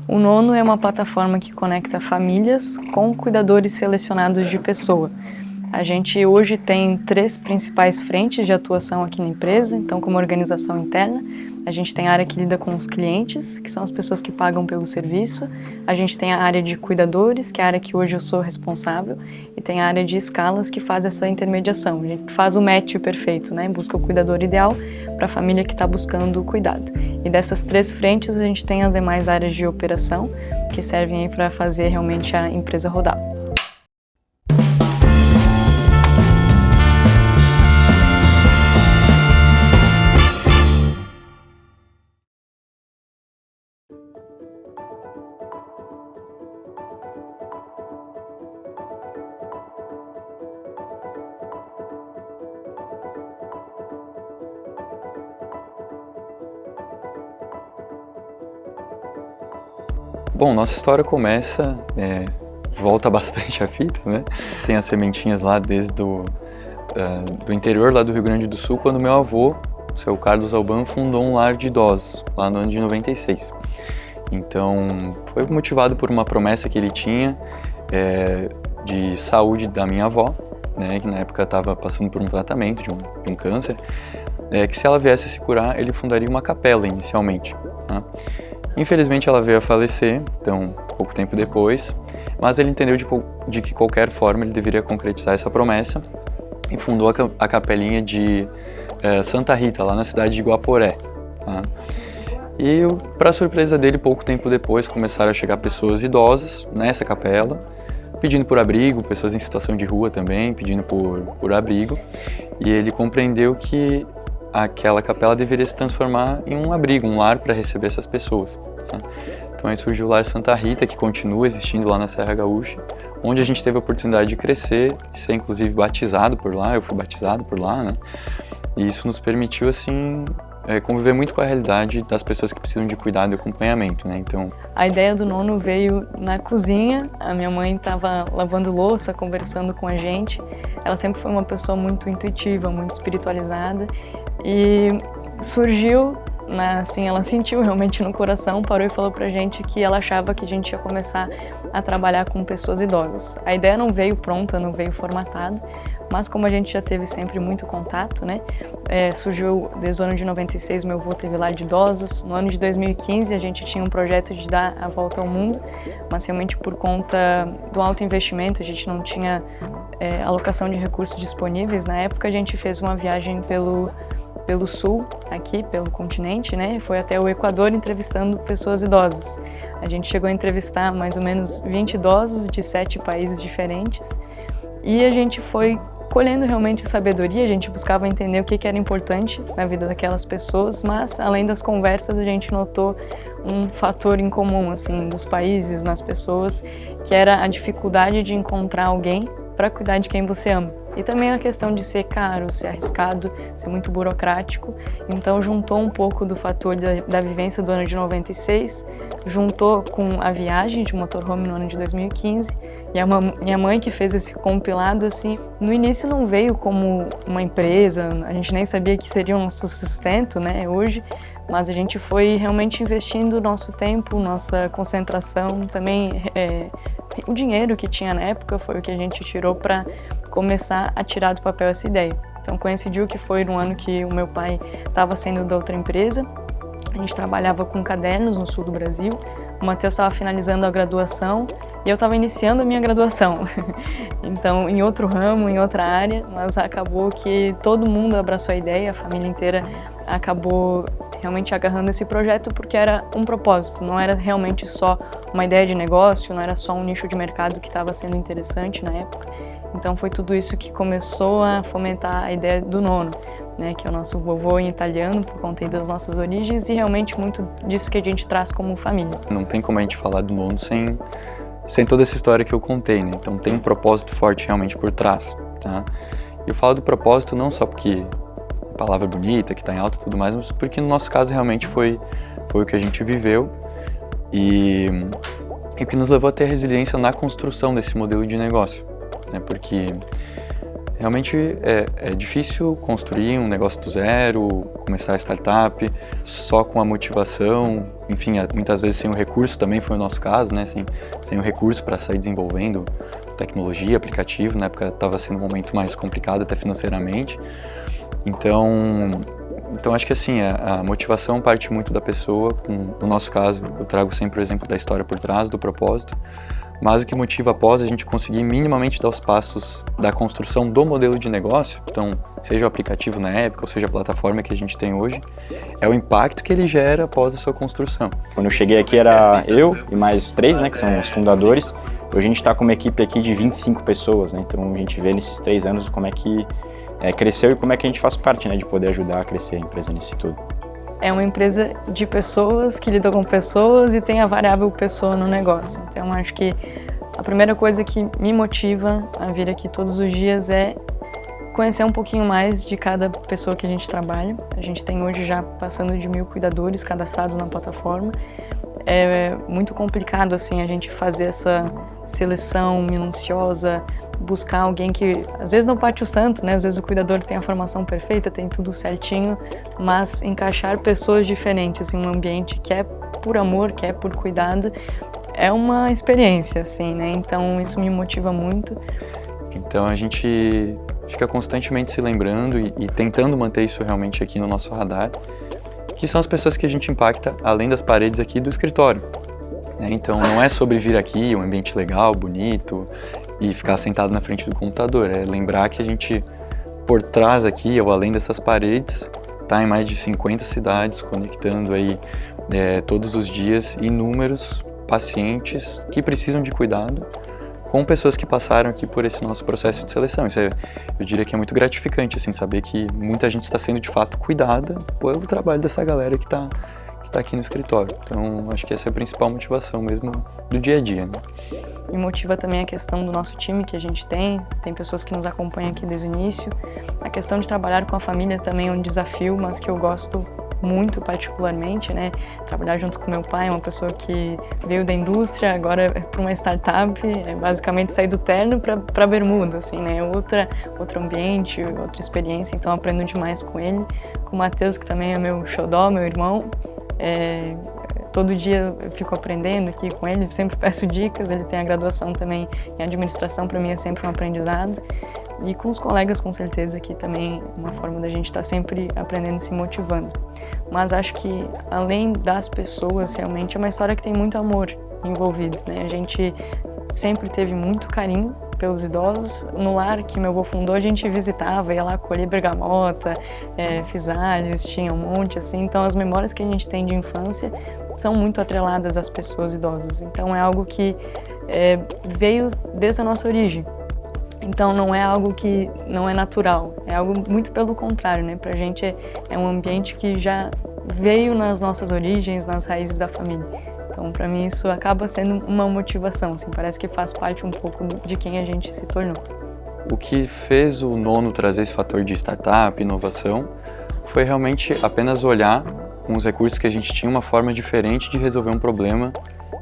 O Nono é uma plataforma que conecta famílias com cuidadores selecionados de pessoa. A gente hoje tem 3 principais frentes de atuação aqui na empresa. Então, como organização interna, a gente tem a área que lida com os clientes, que são as pessoas que pagam pelo serviço. A gente tem a área de cuidadores, que é a área que hoje eu sou responsável. E tem a área de escalas, que faz essa intermediação. A gente faz o match perfeito, né? Busca o cuidador ideal para a família que está buscando o cuidado. E dessas 3 frentes, a gente tem as demais áreas de operação, que servem para fazer realmente a empresa rodar. Bom, nossa história começa, volta bastante a fita, né? Tem as sementinhas lá desde do interior lá do Rio Grande do Sul, quando meu avô, o seu Carlos Alban, fundou um lar de idosos, lá no ano de 96. Então, foi motivado por uma promessa que ele tinha de saúde da minha avó, né, que na época estava passando por um tratamento de um câncer, que se ela viesse a se curar, ele fundaria uma capela inicialmente, tá? Infelizmente ela veio a falecer, então pouco tempo depois, mas ele entendeu de que qualquer forma ele deveria concretizar essa promessa e fundou a capelinha de Santa Rita, lá na cidade de Guaporé. Tá? E para surpresa dele, pouco tempo depois começaram a chegar pessoas idosas nessa capela, pedindo por abrigo, pessoas em situação de rua também, pedindo por abrigo, e ele compreendeu que aquela capela deveria se transformar em um abrigo, um lar para receber essas pessoas. Tá? Então aí surgiu o Lar Santa Rita, que continua existindo lá na Serra Gaúcha, onde a gente teve a oportunidade de crescer e ser inclusive batizado por lá, eu fui batizado por lá, né? E isso nos permitiu, assim, conviver muito com a realidade das pessoas que precisam de cuidado e acompanhamento, né? Então, a ideia do Nono veio na cozinha. A minha mãe estava lavando louça, conversando com a gente. Ela sempre foi uma pessoa muito intuitiva, muito espiritualizada. E surgiu, assim, ela sentiu realmente no coração, parou e falou pra gente que ela achava que a gente ia começar a trabalhar com pessoas idosas. A ideia não veio pronta, não veio formatada, mas como a gente já teve sempre muito contato, né, surgiu desde o ano de 96, meu avô teve lá de idosos. No ano de 2015 a gente tinha um projeto de dar a volta ao mundo, mas realmente por conta do alto investimento, a gente não tinha alocação de recursos disponíveis. Na época a gente fez uma viagem pelo sul, aqui, pelo continente, né? Foi até o Equador entrevistando pessoas idosas. A gente chegou a entrevistar mais ou menos 20 idosos de 7 países diferentes e a gente foi colhendo realmente sabedoria. A gente buscava entender o que era importante na vida daquelas pessoas, mas além das conversas a gente notou um fator em comum, assim, dos países, nas pessoas, que era a dificuldade de encontrar alguém para cuidar de quem você ama. E também a questão de ser caro, ser arriscado, ser muito burocrático. Então juntou um pouco do fator da vivência do ano de 96, juntou com a viagem de motorhome no ano de 2015, e a minha mãe que fez esse compilado, assim, no início não veio como uma empresa, a gente nem sabia que seria o nosso sustento, né, hoje, mas a gente foi realmente investindo nosso tempo, nossa concentração, também o dinheiro que tinha na época foi o que a gente tirou para começar a tirar do papel essa ideia. Então coincidiu que foi no ano que o meu pai estava saindo da outra empresa, a gente trabalhava com cadernos no sul do Brasil, o Matheus estava finalizando a graduação e eu estava iniciando a minha graduação. Então, em outro ramo, em outra área, mas acabou que todo mundo abraçou a ideia, a família inteira acabou realmente agarrando esse projeto porque era um propósito, não era realmente só uma ideia de negócio, não era só um nicho de mercado que estava sendo interessante na época. Então foi tudo isso que começou a fomentar a ideia do Nono, né, que é o nosso vovô em italiano, por conta das nossas origens, e realmente muito disso que a gente traz como família. não tem como a gente falar do Nono sem toda essa história que eu contei, né? Então tem um propósito forte realmente por trás, tá? E eu falo do propósito não só porque a palavra bonita, que está em alta e tudo mais, mas porque no nosso caso realmente foi o que a gente viveu e o que nos levou a ter resiliência na construção desse modelo de negócio, né? Porque Realmente é difícil construir um negócio do zero, começar a startup só com a motivação, enfim, muitas vezes sem o recurso, também foi o nosso caso, né? Sem o recurso para sair desenvolvendo tecnologia, aplicativo, na época estava sendo um momento mais complicado até financeiramente. Então acho que assim, a motivação parte muito da pessoa. No nosso caso, eu trago sempre o exemplo da história por trás, do propósito, mas o que motiva após a gente conseguir minimamente dar os passos da construção do modelo de negócio, então, seja o aplicativo na época, ou seja a plataforma que a gente tem hoje, é o impacto que ele gera após a sua construção. Quando eu cheguei aqui era eu e mais 3, né, que são os fundadores. Hoje a gente está com uma equipe aqui de 25 pessoas, né, então a gente vê nesses 3 anos como é que cresceu e como é que a gente faz parte, né, de poder ajudar a crescer a empresa nesse tudo. É uma empresa de pessoas que lidam com pessoas e tem a variável pessoa no negócio. Então, acho que a primeira coisa que me motiva a vir aqui todos os dias é conhecer um pouquinho mais de cada pessoa que a gente trabalha. A gente tem hoje já passando de 1.000 cuidadores cadastrados na plataforma. É muito complicado assim a gente fazer essa seleção minuciosa, buscar alguém que às vezes não bate o santo, né? Às vezes o cuidador tem a formação perfeita, tem tudo certinho, mas encaixar pessoas diferentes em um ambiente que é por amor, que é por cuidado, é uma experiência, assim, né? Então isso me motiva muito. Então a gente fica constantemente se lembrando e tentando manter isso realmente aqui no nosso radar, que são as pessoas que a gente impacta além das paredes aqui do escritório. Então não é sobre vir aqui, um ambiente legal, bonito, e ficar sentado na frente do computador. É lembrar que a gente, por trás aqui, ou além dessas paredes, está em mais de 50 cidades, conectando aí todos os dias inúmeros pacientes que precisam de cuidado com pessoas que passaram aqui por esse nosso processo de seleção. Isso eu diria que é muito gratificante, assim, saber que muita gente está sendo de fato cuidada pelo trabalho dessa galera que está aqui no escritório. Então, acho que essa é a principal motivação mesmo do dia a dia, né? Me motiva também a questão do nosso time que a gente tem pessoas que nos acompanham aqui desde o início. A questão de trabalhar com a família também é um desafio, mas que eu gosto muito particularmente, né? Trabalhar junto com meu pai, uma pessoa que veio da indústria, agora é para uma startup, é basicamente sair do terno para bermuda, assim, né? Outro ambiente, outra experiência, então aprendo demais com ele. Com o Matheus, que também é meu xodó, meu irmão. Todo dia eu fico aprendendo aqui com ele, sempre peço dicas, ele tem a graduação também em administração, para mim é sempre um aprendizado. E com os colegas, com certeza, aqui também uma forma da gente estar sempre aprendendo e se motivando. Mas acho que, além das pessoas, realmente é uma história que tem muito amor envolvido, né? A gente sempre teve muito carinho pelos idosos. No lar que meu avô fundou, a gente visitava, ia lá colher bergamota, physalis, tinha um monte, assim. Então, as memórias que a gente tem de infância são muito atreladas às pessoas idosas. Então, é algo que veio desde a nossa origem. Então, não é algo que não é natural, é algo muito pelo contrário, né? Pra gente é um ambiente que já veio nas nossas origens, nas raízes da família. Então, para mim, isso acaba sendo uma motivação, assim, parece que faz parte um pouco de quem a gente se tornou. O que fez o Nono trazer esse fator de startup, inovação, foi realmente apenas olhar com os recursos que a gente tinha uma forma diferente de resolver um problema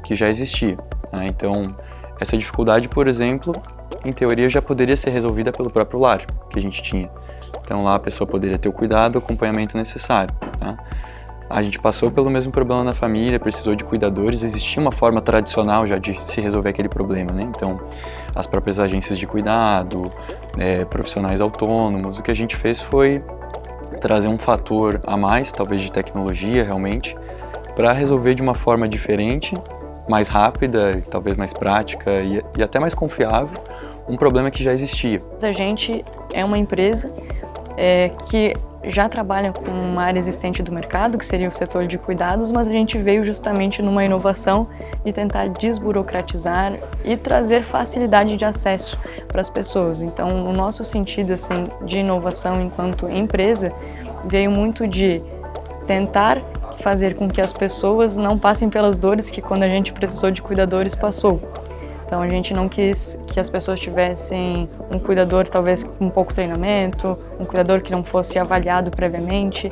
que já existia, né? Então, essa dificuldade, por exemplo, em teoria já poderia ser resolvida pelo próprio lar que a gente tinha. Então lá a pessoa poderia ter o cuidado, o acompanhamento necessário, tá? A gente passou pelo mesmo problema na família, precisou de cuidadores, existia uma forma tradicional já de se resolver aquele problema, né? Então, as próprias agências de cuidado, profissionais autônomos, o que a gente fez foi trazer um fator a mais, talvez de tecnologia realmente, para resolver de uma forma diferente, mais rápida, talvez mais prática e até mais confiável, um problema que já existia. A gente é uma empresa que já trabalha com uma área existente do mercado, que seria o setor de cuidados, mas a gente veio justamente numa inovação de tentar desburocratizar e trazer facilidade de acesso para as pessoas. Então, o nosso sentido assim, de inovação enquanto empresa veio muito de tentar fazer com que as pessoas não passem pelas dores que quando a gente precisou de cuidadores passou. Então a gente não quis que as pessoas tivessem um cuidador talvez com pouco treinamento, um cuidador que não fosse avaliado previamente,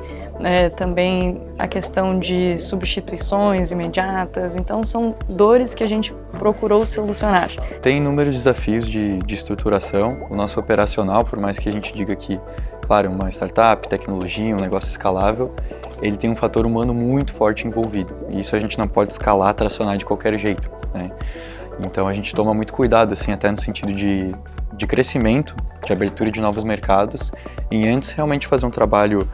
também a questão de substituições imediatas. Então são dores que a gente procurou solucionar. Tem inúmeros desafios de estruturação. O nosso operacional, por mais que a gente diga que, claro, uma startup, tecnologia, um negócio escalável, ele tem um fator humano muito forte envolvido. E isso a gente não pode escalar, tracionar de qualquer jeito, né? Então a gente toma muito cuidado, assim, até no sentido de crescimento, de abertura de novos mercados, e antes realmente fazer um trabalho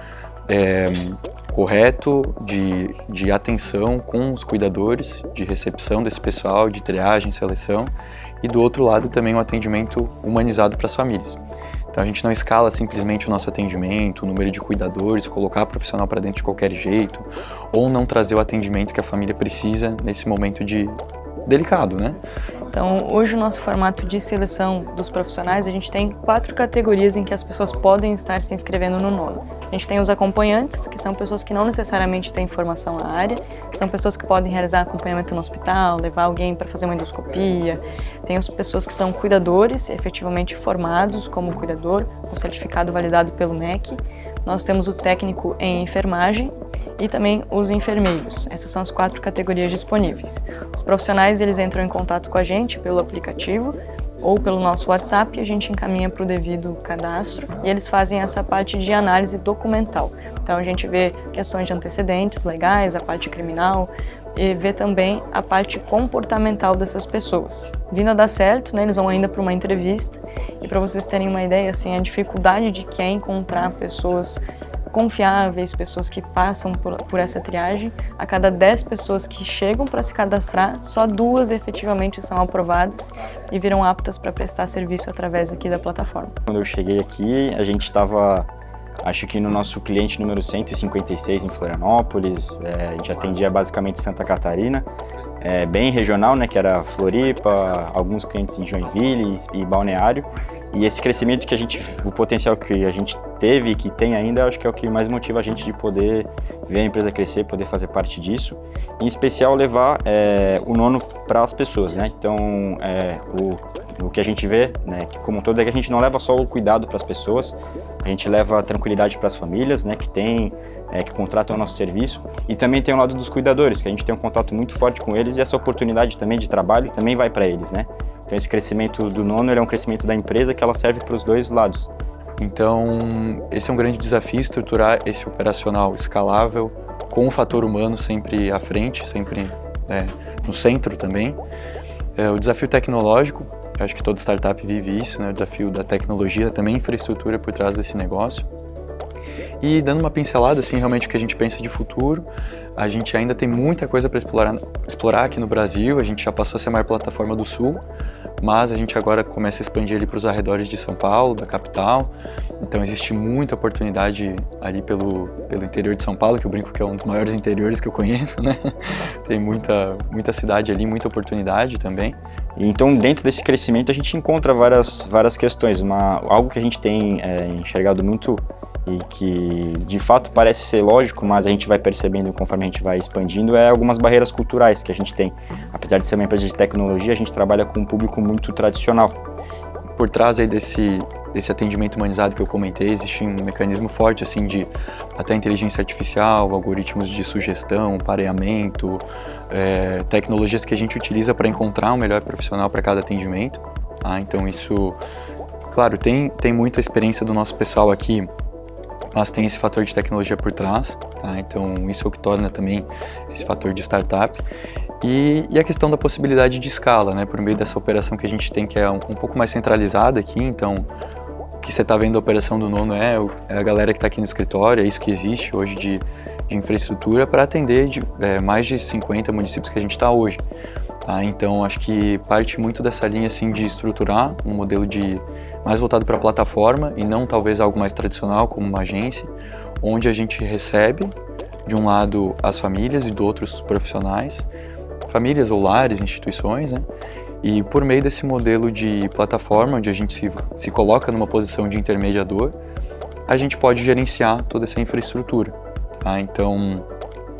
correto de atenção com os cuidadores, de recepção desse pessoal, de triagem, seleção, e do outro lado também um atendimento humanizado para as famílias. Então a gente não escala simplesmente o nosso atendimento, o número de cuidadores, colocar profissional para dentro de qualquer jeito, ou não trazer o atendimento que a família precisa nesse momento delicado, né? Então, hoje o nosso formato de seleção dos profissionais, a gente tem 4 categorias em que as pessoas podem estar se inscrevendo no nono. A gente tem os acompanhantes, que são pessoas que não necessariamente têm formação na área, são pessoas que podem realizar acompanhamento no hospital, levar alguém para fazer uma endoscopia. Tem as pessoas que são cuidadores, efetivamente formados como cuidador, com certificado validado pelo MEC. Nós temos o técnico em enfermagem e também os enfermeiros. Essas são as 4 categorias disponíveis. Os profissionais, eles entram em contato com a gente pelo aplicativo ou pelo nosso WhatsApp, a gente encaminha para o devido cadastro e eles fazem essa parte de análise documental. Então a gente vê questões de antecedentes legais, a parte criminal, e vê também a parte comportamental dessas pessoas. Vindo a dar certo, né, eles vão ainda para uma entrevista, e para vocês terem uma ideia, assim, a dificuldade de que é encontrar pessoas confiáveis, pessoas que passam por essa triagem. A cada 10 pessoas que chegam para se cadastrar, só 2 efetivamente são aprovadas e viram aptas para prestar serviço através aqui da plataforma. Quando eu cheguei aqui, a gente estava, acho que no nosso cliente número 156 em Florianópolis, a gente atendia basicamente Santa Catarina, bem regional, né, que era Floripa, alguns clientes em Joinville e Balneário. E esse crescimento o potencial que a gente teve e que tem ainda, acho que é o que mais motiva a gente de poder ver a empresa crescer, poder fazer parte disso. Em especial, levar o nono para as pessoas, né? Então, o que a gente vê, né, que como um todo, é que a gente não leva só o cuidado para as pessoas, a gente leva a tranquilidade para as famílias, né, que contratam o nosso serviço, e também tem o lado dos cuidadores, que a gente tem um contato muito forte com eles, e essa oportunidade também de trabalho também vai para eles, né? Então esse crescimento do nono é um crescimento da empresa que ela serve para os dois lados. Então esse é um grande desafio, estruturar esse operacional escalável, com o fator humano sempre à frente, sempre no centro também. O desafio tecnológico, eu acho que toda startup vive isso, né? O desafio da tecnologia, também infraestrutura por trás desse negócio. E dando uma pincelada, assim, realmente o que a gente pensa de futuro, a gente ainda tem muita coisa para explorar aqui no Brasil. A gente já passou a ser a maior plataforma do Sul, mas a gente agora começa a expandir ali para os arredores de São Paulo, da capital. Então existe muita oportunidade ali pelo interior de São Paulo, que eu brinco que é um dos maiores interiores que eu conheço, né? Tem muita cidade ali, muita oportunidade também. E então dentro desse crescimento a gente encontra várias questões. Algo que a gente tem enxergado muito e que de fato parece ser lógico, mas a gente vai percebendo conforme a gente vai expandindo, algumas barreiras culturais que a gente tem. Apesar de ser uma empresa de tecnologia, a gente trabalha com um público muito tradicional. Por trás aí desse atendimento humanizado que eu comentei, existe um mecanismo forte assim de até inteligência artificial, algoritmos de sugestão, pareamento, tecnologias que a gente utiliza para encontrar um melhor profissional para cada atendimento. Tá? Então isso, claro, tem muita experiência do nosso pessoal aqui, mas tem esse fator de tecnologia por trás, tá? Então isso é o que torna também esse fator de startup. E a questão da possibilidade de escala, né? Por meio dessa operação que a gente tem, que é um pouco mais centralizada aqui, então o que você está vendo a operação do nono é a galera que está aqui no escritório, é isso que existe hoje de infraestrutura para atender mais de 50 municípios que a gente está hoje. Tá? Então acho que parte muito dessa linha assim, de estruturar um modelo mais voltado para a plataforma e não talvez algo mais tradicional como uma agência, onde a gente recebe de um lado as famílias e do outro os profissionais, famílias ou lares, instituições, né? E por meio desse modelo de plataforma, onde a gente se coloca numa posição de intermediador, a gente pode gerenciar toda essa infraestrutura. Tá? Então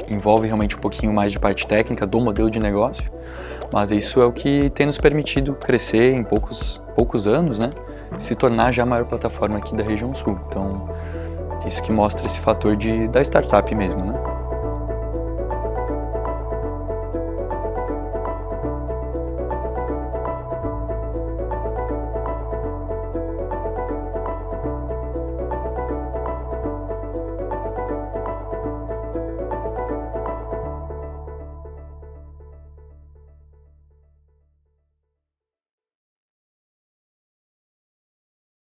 envolve realmente um pouquinho mais de parte técnica do modelo de negócio, Mas isso é o que tem nos permitido crescer em poucos anos, né? Se tornar já a maior plataforma aqui da região sul. Então, isso que mostra esse fator da startup mesmo, né?